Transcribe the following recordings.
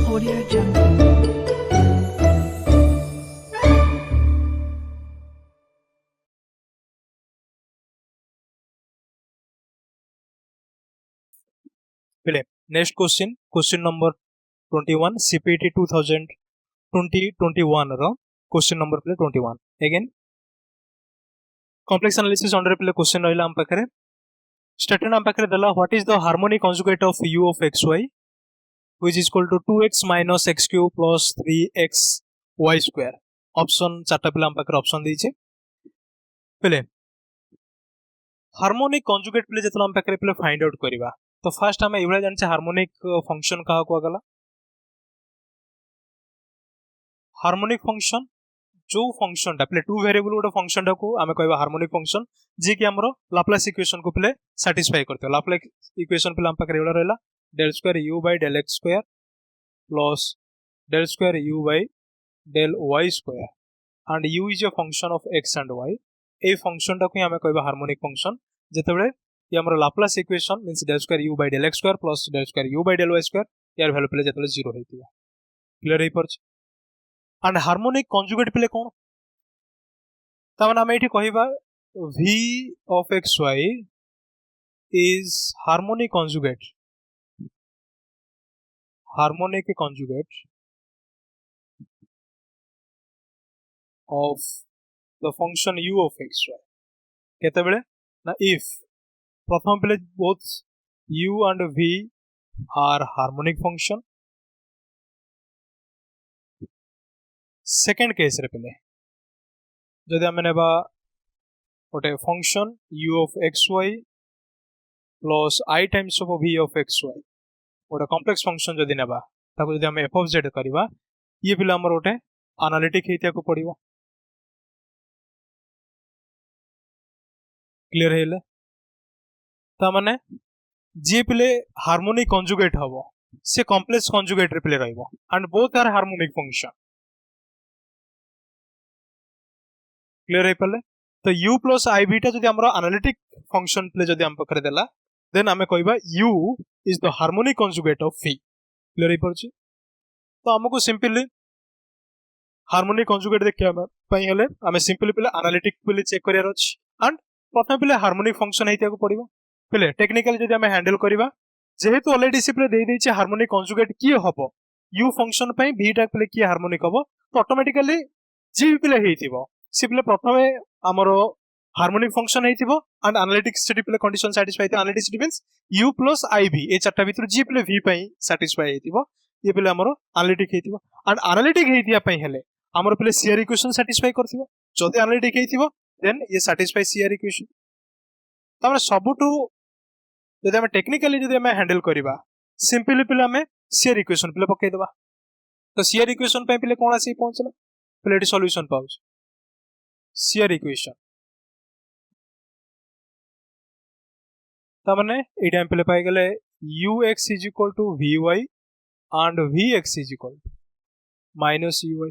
Audio Jungle. Philip, next question number 21, CPT 2021 रो question number 21. Again, complex analysis under question रहिला हम पाखरे statement हम पाखरे दला what is the harmonic conjugate of u of xy which is equal to 2x minus x cube plus 3x y square. Option चारटा पिला हम पाखरे option देइछे पहले हार्मोनिक कंजुगेट पिले जेतला हम पाखरे पिले फाइंड आउट करिवा तो फर्स्ट हमें एवला जानछे हार्मोनिक फंक्शन कहा को गला हार्मोनिक फंक्शन जो फंक्शन टा पिले टू वेरिएबल गोटे फंक्शन टा को हमें कहबा हार्मोनिक फंक्शन जे कि हमरो लाप्लास इक्वेशन को पिले सैटिस्फाई करते लाप्लास इक्वेशन पिले हम पाखरे एवला रहला del square u by del x square plus del square u by del y square and u is a function of x and y a function टा को हमें कहबा हार्मोनिक फंक्शन जेतेबेले ये हमरो Laplace equation means del square u by del x square plus del square u by del y square यार value पिले जेतेबेले 0 हेतिबा क्लियर हे परछ एंड हार्मोनिक कंजुगेट पिले कोन त माने हम एठी कहबा v of xy is harmonic conjugate of the function u of xy केतेबेले ना if प्रथम पिले both u and v are harmonic function second case रे पिले जदि हम नेबा गोटे function u of xy plus I times of v of xy गोटे कॉम्प्लेक्स फंक्शन जदि नेबा ताको जदि हम f of z करबा ये पिले हमर गोटे एनालिटिक हेतिया को पड़िबो क्लियर हेले ता माने जे पिले हार्मोनिक कंजुगेट हबो से कॉम्प्लेक्स कंजुगेट रे पिले रहइबो and both are harmonic function clear हे पले तो u plus I बीटा जदि हमरो एनालिटिक फंक्शन पिले जदि हम पकरे देला देन हमें कहबा u is the harmonic conjugate of v clear हे परछि तो हमको सिंपली हार्मोनिक कंजुगेट देखिया पई हले हमें सिंपली पिले एनालिटिक पिले चेक करियार अछि एंड प्रथम पिले हार्मोनिक फंक्शन हेतिया को पड़िबो पिले टेक्निकली जदि हमें हैंडल करबा जेहेतु ऑलरेडी सिंपली दे दैछि हार्मोनिक कंजुगेट की हबो u फंक्शन पई v टा पिले की हार्मोनिक हबो तो ऑटोमेटिकली जी पिले हेतिबो सिंपली प्रथमे हमरो हार्मोनिक फंक्शन हेतिबो एंड एनालिटिक स्टडी पिले कंडीशन सैटिस्फाई तो analytic study means u plus iv ए चारटा भीतर जी पिले v पई सैटिस्फाई हेतिबो ये पिले हमरो एनालिटिक हेतिबो एंड एनालिटिक हेतिया पई हेले हमरो पिले सीआर इक्वेशन सैटिस्फाई करथिबो जदि एनालिटिक हेतिबो देन ये सैटिस्फाई सीआर इक्वेशन तमरे सबटू जदि हम टेक्निकली जदि हम हैंडल करबा सिंपली पिले हमें सीआर इक्वेशन पिले पकै देबा तो सीआर इक्वेशन पई पिले कोन आसी पहुंचला पिले एटी सॉल्यूशन पाउछ सीआर इक्वेशन तमने ए टाइम पिले पाई गेले ux is equal to vy and vx is equal to minus uy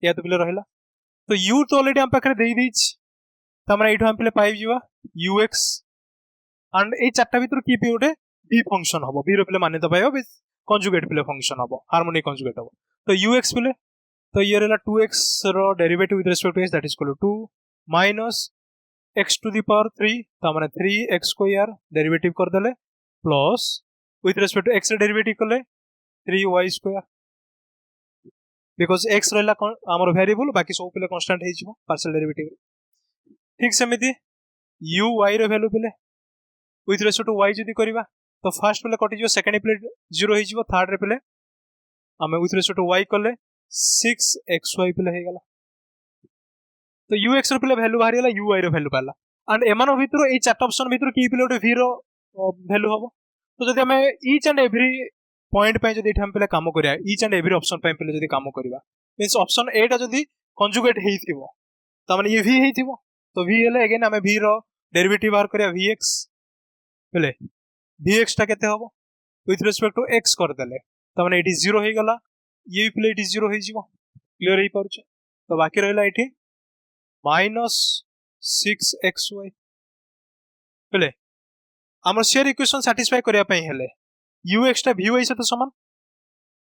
या तो पिले रहला तो u तो ऑलरेडी हम पाखरे देई दैछ तमने एठो हम पिले पाइ जिवा ux एंड ए चारटा भीतर की पे उठे v फंक्शन हबो v रो पिले माने तो पाइबो कंजुगेट पिले फंक्शन हबो हार्मोनिक कंजुगेट हबो तो ux पिले तो ये रहला 2x रो derivative with respect to x that is equal to 2 minus x to the power 3 तो माने 3x स्क्वायर डेरिवेटिव कर देले plus with respect to x रे डेरिवेटिव करले 3y स्क्वायर बिकॉज़ x रहला हमर वेरिएबल बाकी सब पिले कांस्टेंट हे जिवो पार्शियल डेरिवेटिव ठीक सेमिति u y रो वैल्यू पिले विथ रिस्पेक्ट टू y जदी करबा तो फर्स्ट पिले कटि जिवो सेकंड पिले 0 हे जिवो थर्ड रे पिले हमें विथ रिस्पेक्ट टू y करले 6xy पिले हे गेला तो ux रो पिले वैल्यू बाहरी गेला uy रो वैल्यू पाला एंड एमानो भीतर ए चारटा ऑप्शन भीतर की पिले ओटे v रो वैल्यू हबो तो जदी हमें ईच एंड एवरी पॉइंट पे जदी हम पिले काम करिया ईच एंड एवरी ऑप्शन पे पिले जदी काम करबा मींस ऑप्शन ए टा जदी कंजुगेट हेइथिबो त माने ये v हेइथिबो तो v हेले अगेन हमें v रो डेरिवेटिव बाहर करिया vx पिले vx टा केते हबो विथ रिस्पेक्ट टू x कर देले त माने एटी 0 हे गेला ये पिले एटी 0 हे जिवो क्लियर हे परछ तो बाकी रहला एठी minus 6xy पिले हमर शेयर इक्वेशन सैटिस्फाई करिया पई हेले यूएक्स टा वी वाई सहित समान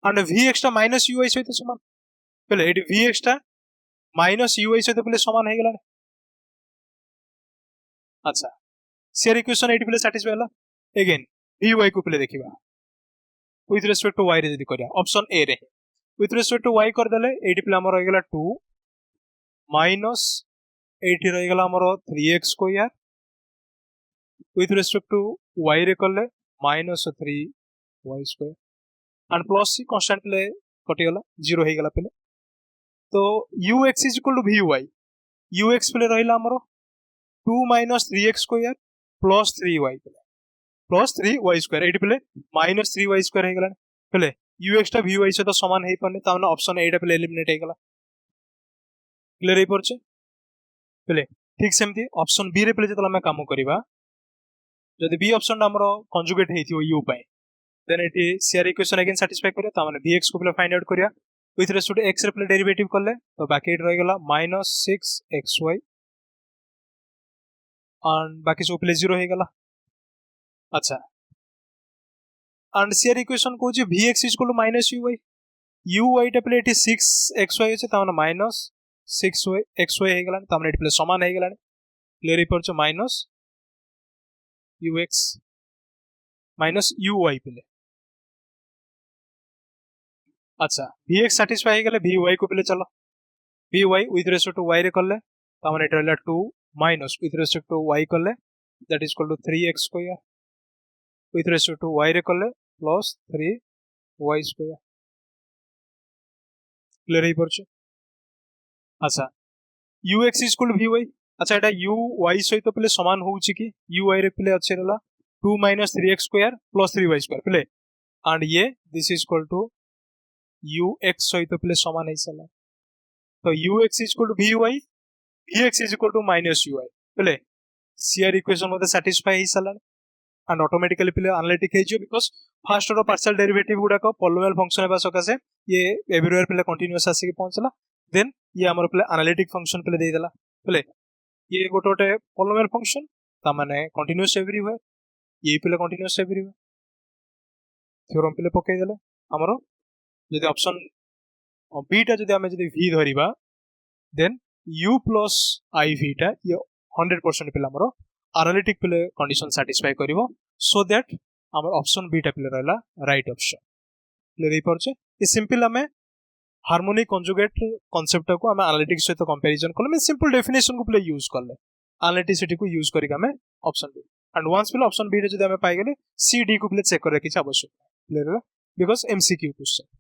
एंड vx टा माइनस ui सहित समान पहले एटी vx टा माइनस ui सहित पहले समान हे गेला अच्छा शेयर इक्वेशन एटी पहले सैटिस्फाई होला अगेन vy को पहले देखिबा विथ रिस्पेक्ट टू y रे जदी करिया ऑप्शन ए रे विथ रिस्पेक्ट टू y कर देले एटी पहले हमर रह गेला 2 माइनस एटी रह गेला हमर 3x square with respect to y रे करले minus 3y square and plus c constant ले कटि गला 0 हे गला पहले तो ux is equal to vy ux पहले रहिला हमर 2 minus 3x square plus 3y plus 3y square एटी पहले माइनस 3y स्क्वायर हे गला पहले ux टा vy से तो समान हे पने ताने ऑप्शन ए टा पहले एलिमिनेट हे गला क्लियर हे परछे पहले ठीक सेमती ऑप्शन बी रे पहले जतला हम काम करिबा जदि बी ऑप्शन हमर कंजुगेट हेथियो u पाए then it share equation again satisfy करिया ता माने vx को पहले फाइंड आउट करिया विथ रेस्पेक्ट टू x रे पहले डेरिवेटिव करले तो बाकी रह गेला -6xy एंड बाकी सब पहले 0 हे गेला अच्छा एंड शेयर इक्वेशन को जे vx =-uy uy टा पहले 6xy আছে ता माने -6xy हे गेला ता माने पहले समान हे गेला क्लियर हे परछ -ux -uy पहले अच्छा vx सैटिस्फाई हे गेले vy को पहले चलो vy with respect to y रे करले ता माने रहला 2 minus with respect to y करले that is equal to 3x square with respect to y रे करले प्लस 3y स्क्वायर क्लियर हे परछ अच्छा ux is equal to vy अच्छा एटा uy सहित पहले समान होउची कि uy रे पहले अच्छे रहला 2 minus 3x square plus 3y square पहले एंड ये this is equal to ux सहित पहले समान है सला तो ux is equal to vy vx is equal to minus ui पहले शेयर इक्वेशन मते सैटिस्फाई है सला एंड ऑटोमेटिकली पहले एनालिटिक है जो because first order partial derivative गुडा को पॉलिनोमियल फंक्शन हेबा सकासे ये एवरीवेयर पहले कंटीन्यूअस आसी के पहुंचला देन ये हमर पहले एनालिटिक फंक्शन पहले दे देला पहले ये गोटोटे पॉलिनोमियल फंक्शन ता माने कंटीन्यूअस एवरीवेयर ये पहले कंटीन्यूअस एवरीवेयर थ्योरम पहले पके देले हमरो जदि ऑप्शन बी टा जदि हमें जदि v धरिबा then u plus i v टा ये 100% पहले हमरो एनालिटिक पहले कंडीशन सैटिस्फाई करिवो सो दैट हमर ऑप्शन बी टा पहले रहला राइट ऑप्शन क्लियर हे परछे ये सिंपल हमें हार्मोनिक कंजुगेट कांसेप्ट को हमें एनालिटिक्स सहित कंपैरिजन करले मैं सिंपल डेफिनेशन को पहले यूज करले एनालिटिसिटी को यूज करिक हमें ऑप्शन बी एंड वंस पहले ऑप्शन बी रे जदि हमें पाई गेले सी डी को पहले चेक करे किछ आवश्यक क्लियर है बिकॉज़ एमसीक्यू क्वेश्चन